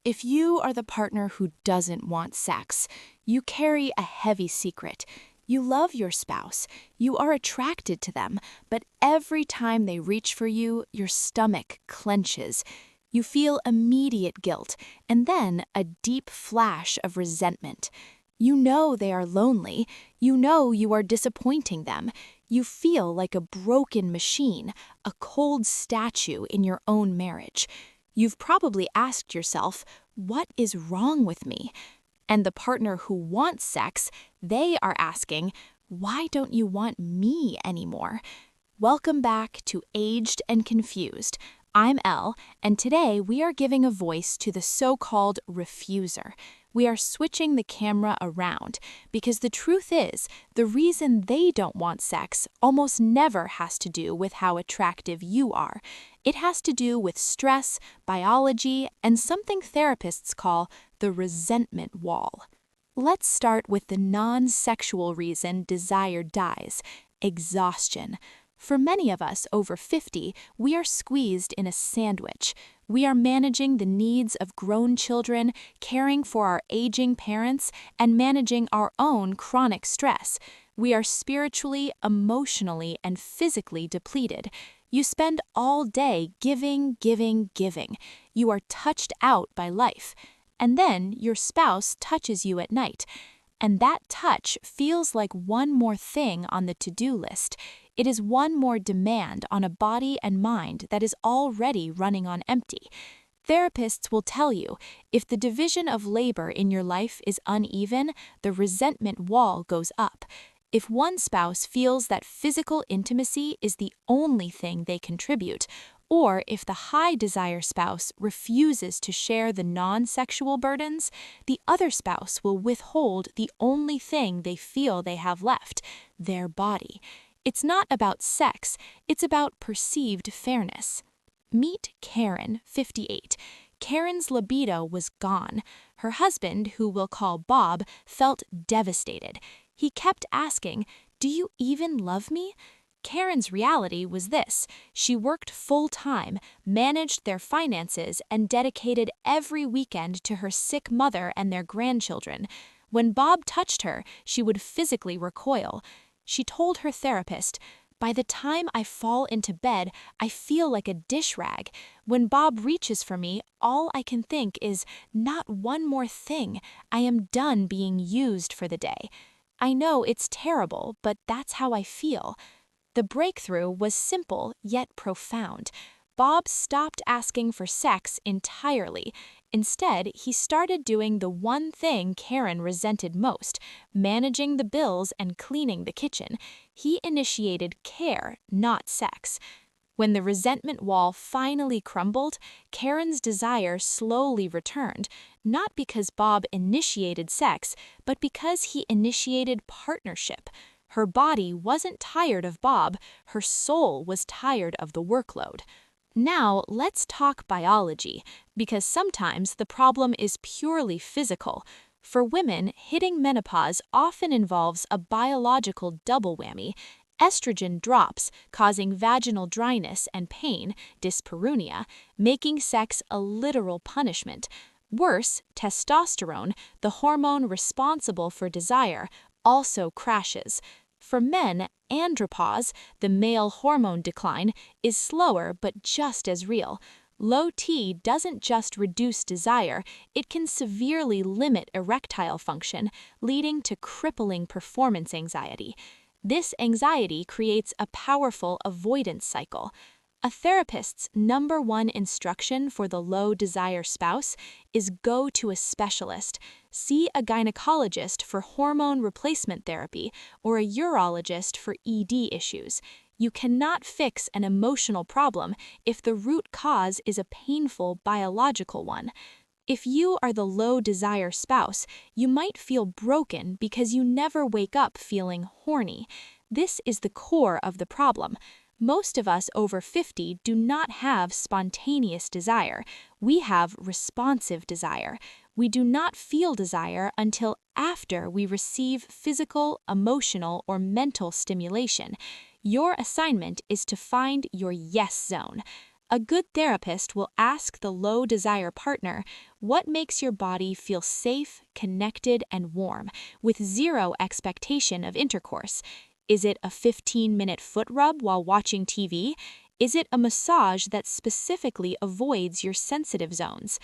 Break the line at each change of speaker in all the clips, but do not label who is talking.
If you are the partner who doesn't want sex, you carry a heavy secret. You love your spouse, you are attracted to them, but every time they reach for you, your stomach clenches. You feel immediate guilt, and then a deep flash of resentment. You know they are lonely, you know you are disappointing them. You feel like a broken machine, a cold statue in your own marriage. You've probably asked yourself, what is wrong with me? And the partner who wants sex, they are asking, why don't you want me anymore? Welcome back to Aged and Confused. I'm Elle, and today we are giving a voice to the so-called refuser. We are switching the camera around because the truth is, the reason they don't want sex almost never has to do with how attractive you are. It has to do with stress, biology, and something therapists call the resentment wall. Let's start with the non-sexual reason desire dies: exhaustion. For many of us over 50, we are squeezed in a sandwich. We are managing the needs of grown children, caring for our aging parents, and managing our own chronic stress. We are spiritually, emotionally, and physically depleted. You spend all day giving, giving, giving. You are touched out by life. And then your spouse touches you at night. And that touch feels like one more thing on the to-do list. It is one more demand on a body and mind that is already running on empty. Therapists will tell you, if the division of labor in your life is uneven, the resentment wall goes up. If one spouse feels that physical intimacy is the only thing they contribute, or if the high desire spouse refuses to share the non-sexual burdens, the other spouse will withhold the only thing they feel they have left, their body. It's not about sex, it's about perceived fairness. Meet Karen, 58. Karen's libido was gone. Her husband, who we'll call Bob, felt devastated. He kept asking, "Do you even love me?" Karen's reality was this: she worked full-time, managed their finances, and dedicated every weekend to her sick mother and their grandchildren. When Bob touched her, she would physically recoil. She told her therapist, "By the time I fall into bed, I feel like a dish rag. When Bob reaches for me, all I can think is, not one more thing. I am done being used for the day. I know it's terrible, but that's how I feel." The breakthrough was simple yet profound. Bob stopped asking for sex entirely. Instead, he started doing the one thing Karen resented most: managing the bills and cleaning the kitchen. He initiated care, not sex. When the resentment wall finally crumbled, Karen's desire slowly returned, not because Bob initiated sex, but because he initiated partnership. Her body wasn't tired of Bob, her soul was tired of the workload. Now, let's talk biology, because sometimes the problem is purely physical. For women, hitting menopause often involves a biological double whammy. Estrogen drops, causing vaginal dryness and pain, dyspareunia, making sex a literal punishment. Worse, testosterone, the hormone responsible for desire, also crashes. For men, andropause, the male hormone decline, is slower but just as real. Low T doesn't just reduce desire, it can severely limit erectile function, leading to crippling performance anxiety. This anxiety creates a powerful avoidance cycle. A therapist's #1 instruction for the low desire spouse is go to a specialist. See a gynecologist for hormone replacement therapy or a urologist for ED issues. You cannot fix an emotional problem if the root cause is a painful biological one. If you are the low desire spouse, you might feel broken because you never wake up feeling horny. This is the core of the problem. Most of us over 50 do not have spontaneous desire. We have responsive desire. We do not feel desire until after we receive physical, emotional, or mental stimulation. Your assignment is to find your yes zone. A good therapist will ask the low desire partner, what makes your body feel safe, connected, and warm, with zero expectation of intercourse? Is it a 15-minute foot rub while watching TV? Is it a massage that specifically avoids your sensitive zones?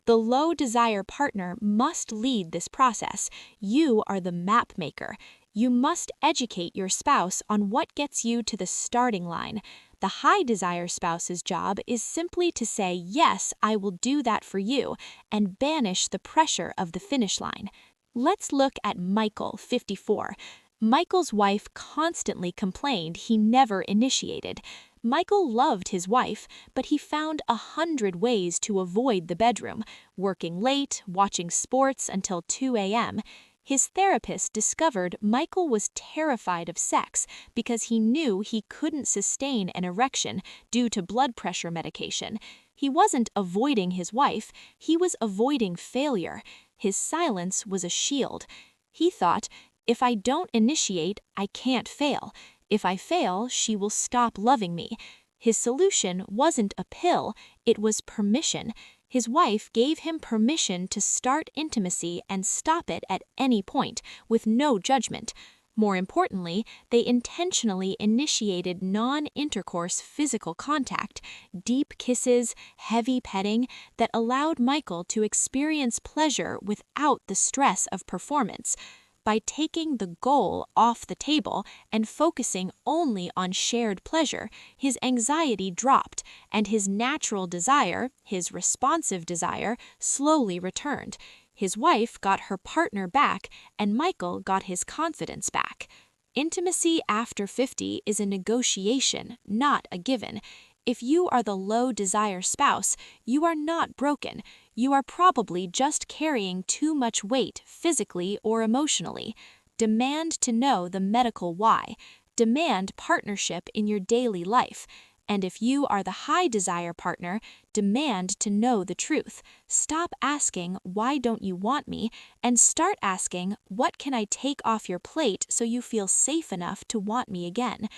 The low desire partner must lead this process. You are the map maker. You must educate your spouse on what gets you to the starting line. The high desire spouse's job is simply to say, yes, I will do that for you, and banish the pressure of the finish line. Let's look at Michael, 54. Michael's wife constantly complained he never initiated. Michael loved his wife, but he found 100 ways to avoid the bedroom, working late, watching sports until 2 a.m. His therapist discovered Michael was terrified of sex because he knew he couldn't sustain an erection due to blood pressure medication. He wasn't avoiding his wife, he was avoiding failure. His silence was a shield. He thought, if I don't initiate, I can't fail. If I fail, she will stop loving me. His solution wasn't a pill, it was permission. His wife gave him permission to start intimacy and stop it at any point, with no judgment. More importantly, they intentionally initiated non-intercourse physical contact, deep kisses, heavy petting, that allowed Michael to experience pleasure without the stress of performance. By taking the goal off the table and focusing only on shared pleasure, his anxiety dropped, and his natural desire, his responsive desire, slowly returned. His wife got her partner back, and Michael got his confidence back. Intimacy after 50 is a negotiation, not a given. If you are the low desire spouse, you are not broken. You are probably just carrying too much weight physically or emotionally. Demand to know the medical why. Demand partnership in your daily life. And if you are the high desire partner, demand to know the truth. Stop asking, why don't you want me? And start asking, what can I take off your plate so you feel safe enough to want me again?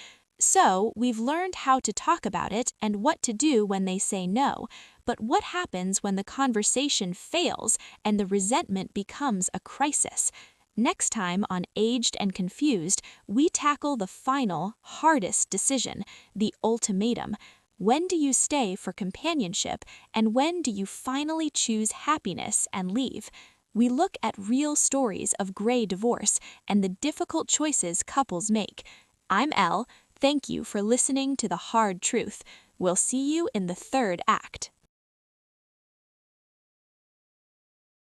So, we've learned how to talk about it and what to do when they say no. But what happens when the conversation fails and the resentment becomes a crisis? Next time on Aged and Confused, we tackle the final, hardest decision, the ultimatum. When do you stay for companionship, and when do you finally choose happiness and leave? We look at real stories of gray divorce and the difficult choices couples make. I'm Elle. Thank you for listening to The Hard Truth. We'll see you in the third act.